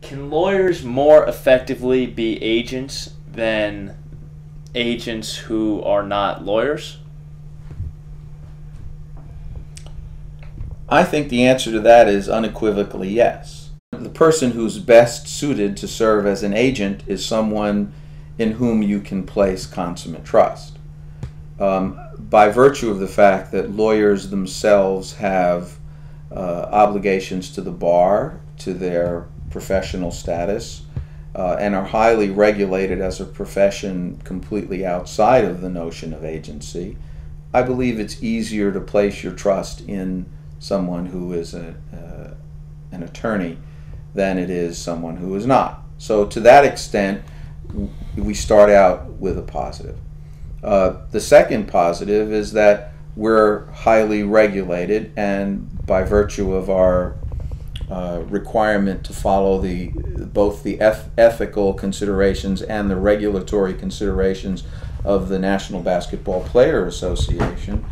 Can lawyers more effectively be agents than agents who are not lawyers? I think the answer to that is unequivocally yes. The person who's best suited to serve as an agent is someone in whom you can place consummate trust. By virtue of the fact that lawyers themselves have obligations to the bar, to their professional status, and are highly regulated as a profession completely outside of the notion of agency, I believe it's easier to place your trust in someone who is an attorney than it is someone who is not. So to that extent, we start out with a positive. The second positive is that we're highly regulated, and by virtue of our requirement to follow both the ethical considerations and the regulatory considerations of the National Basketball Player Association,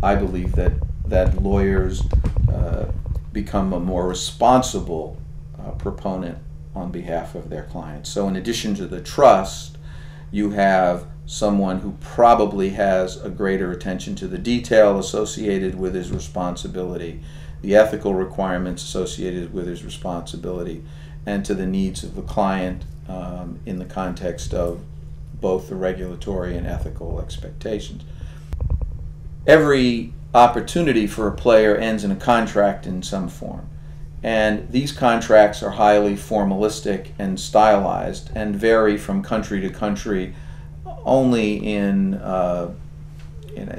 I believe that lawyers become a more responsible proponent on behalf of their clients. So in addition to the trust, you have someone who probably has a greater attention to the detail associated with his responsibility, the ethical requirements associated with his responsibility, and to the needs of the client in the context of both the regulatory and ethical expectations. Every opportunity for a player ends in a contract in some form. And these contracts are highly formalistic and stylized and vary from country to country only in an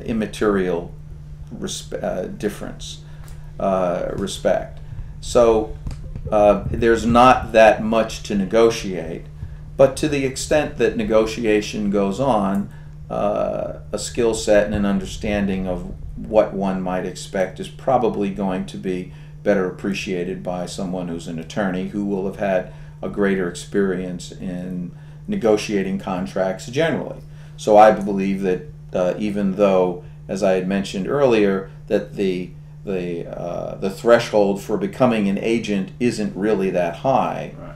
immaterial respect. So there's not that much to negotiate, but to the extent that negotiation goes on, a skill set and an understanding of what one might expect is probably going to be better appreciated by someone who's an attorney who will have had a greater experience in negotiating contracts generally. So I believe that even though, as I had mentioned earlier, that the threshold for becoming an agent isn't really that high, Right.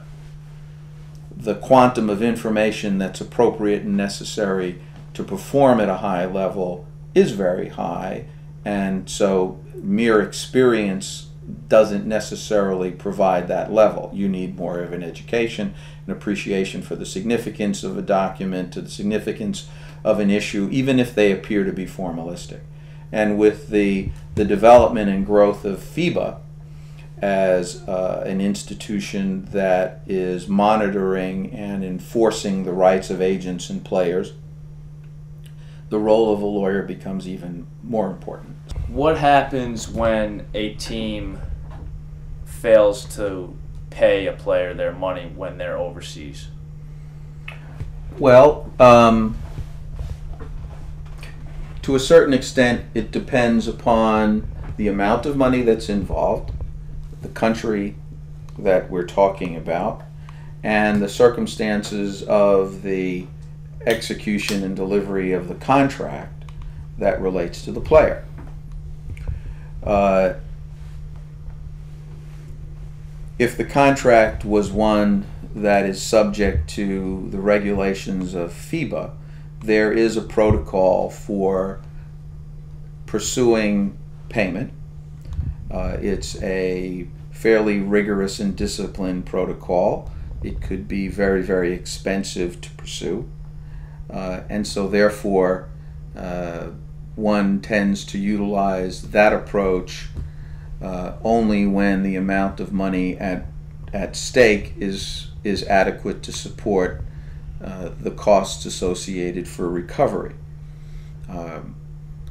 The quantum of information that's appropriate and necessary to perform at a high level is very high, and so mere experience doesn't necessarily provide that level. You need more of an education, an appreciation for the significance of a document, to the significance of an issue, even if they appear to be formalistic. And with the development and growth of FIBA as an institution that is monitoring and enforcing the rights of agents and players, the role of a lawyer becomes even more important. What happens when a team fails to pay a player their money when they're overseas? Well, to a certain extent, it depends upon the amount of money that's involved, the country that we're talking about, and the circumstances of the execution and delivery of the contract that relates to the player. If the contract was one that is subject to the regulations of FIBA, there is a protocol for pursuing payment. It's a fairly rigorous and disciplined protocol. It could be very, very expensive to pursue. And so therefore, one tends to utilize that approach only when the amount of money at stake is adequate to support the costs associated for recovery.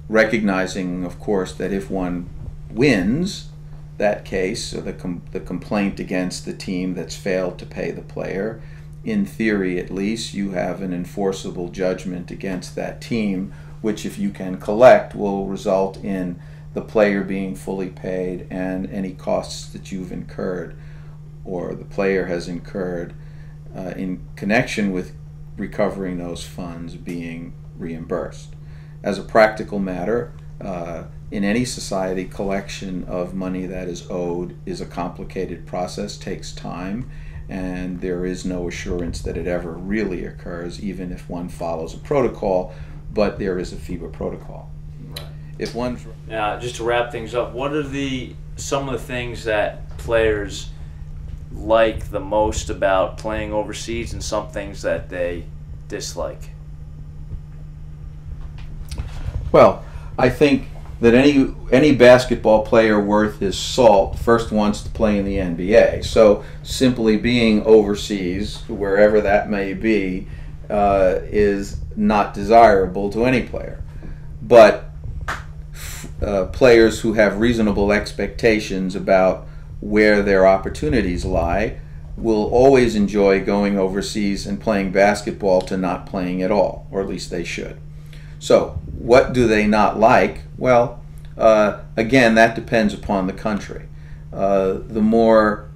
Recognizing, of course, that if one wins that case, or the complaint against the team that's failed to pay the player, in theory at least, you have an enforceable judgment against that team, which, if you can collect, will result in the player being fully paid and any costs that you've incurred or the player has incurred in connection with recovering those funds being reimbursed. As a practical matter, in any society, collection of money that is owed is a complicated process, takes time, and there is no assurance that it ever really occurs, even if one follows a protocol, but there is a FIBA protocol. Right. If one... Now, just to wrap things up, what are some of the things that players like the most about playing overseas, and some things that they dislike? Well, I think that any basketball player worth his salt first wants to play in the NBA. So simply being overseas, wherever that may be, is not desirable to any player. But players who have reasonable expectations about where their opportunities lie will always enjoy going overseas and playing basketball to not playing at all, or at least they should. So what do they not like? Well, again, that depends upon the country. The more,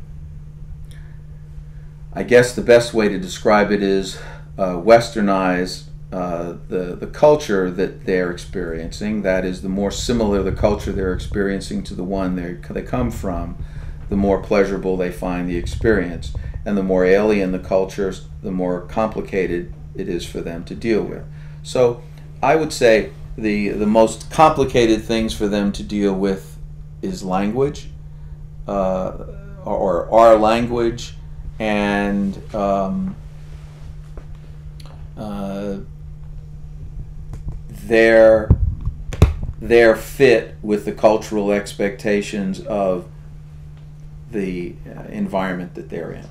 I guess the best way to describe it is westernize the culture that they're experiencing. That is, the more similar the culture they're experiencing to the one they come from, the more pleasurable they find the experience. And the more alien the culture, the more complicated it is for them to deal with. So I would say the most complicated things for them to deal with is language, or our language, and their fit with the cultural expectations of the environment that they're in.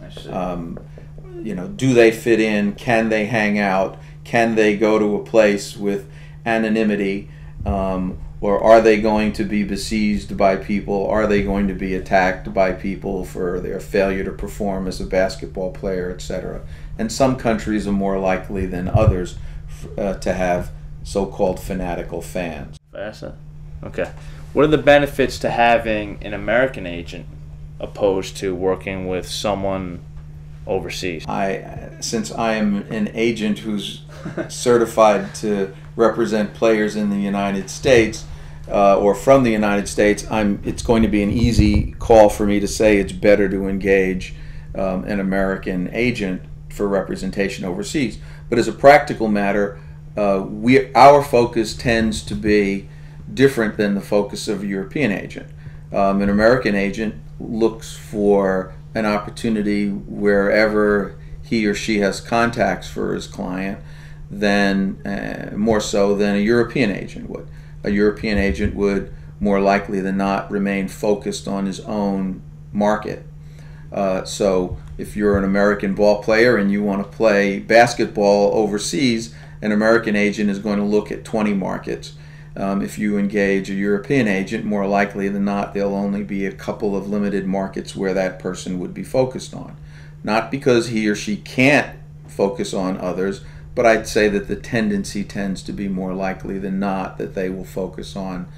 Do they fit in? Can they hang out? Can they go to a place with anonymity? Or are they going to be besieged by people? Are they going to be attacked by people for their failure to perform as a basketball player, etc.? And some countries are more likely than others to have so-called fanatical fans. Okay. What are the benefits to having an American agent opposed to working with someone overseas? Since I am an agent who's certified to represent players in the United States, or from the United States, it's going to be an easy call for me to say it's better to engage an American agent for representation overseas. But as a practical matter, our focus tends to be different than the focus of a European agent. An American agent looks for an opportunity wherever he or she has contacts for his client, more so than a European agent would. A European agent would more likely than not remain focused on his own market. So if you're an American ball player and you want to play basketball overseas, an American agent is going to look at 20 markets. If you engage a European agent, more likely than not, there'll only be a couple of limited markets where that person would be focused on. Not because he or she can't focus on others, but I'd say that the tendency tends to be more likely than not that they will focus on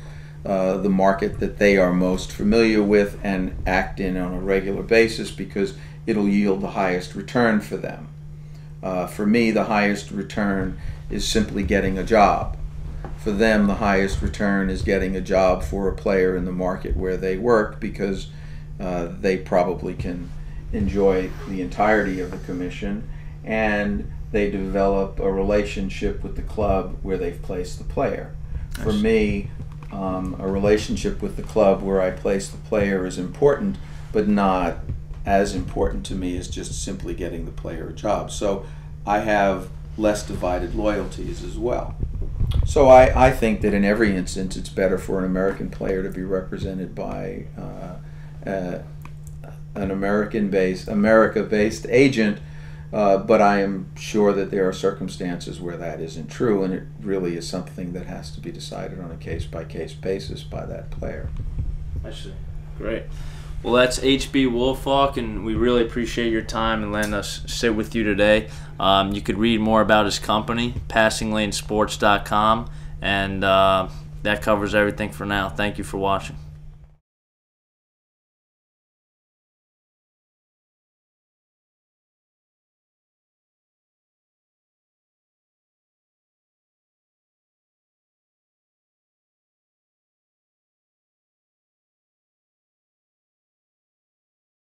the market that they are most familiar with and act in on a regular basis, because it'll yield the highest return for them. For me, the highest return is simply getting a job. For them, the highest return is getting a job for a player in the market where they work, because they probably can enjoy the entirety of the commission, and they develop a relationship with the club where they've placed the player. For me, a relationship with the club where I place the player is important, but not as important to me as just simply getting the player a job. So I have less divided loyalties as well. So I think that in every instance it's better for an American player to be represented by an America-based agent, but I am sure that there are circumstances where that isn't true, and it really is something that has to be decided on a case-by-case basis by that player. I see. Great. Well, that's HB Woolfok, and we really appreciate your time and letting us sit with you today. You could read more about his company, passinglanesports.com, and that covers everything for now. Thank you for watching.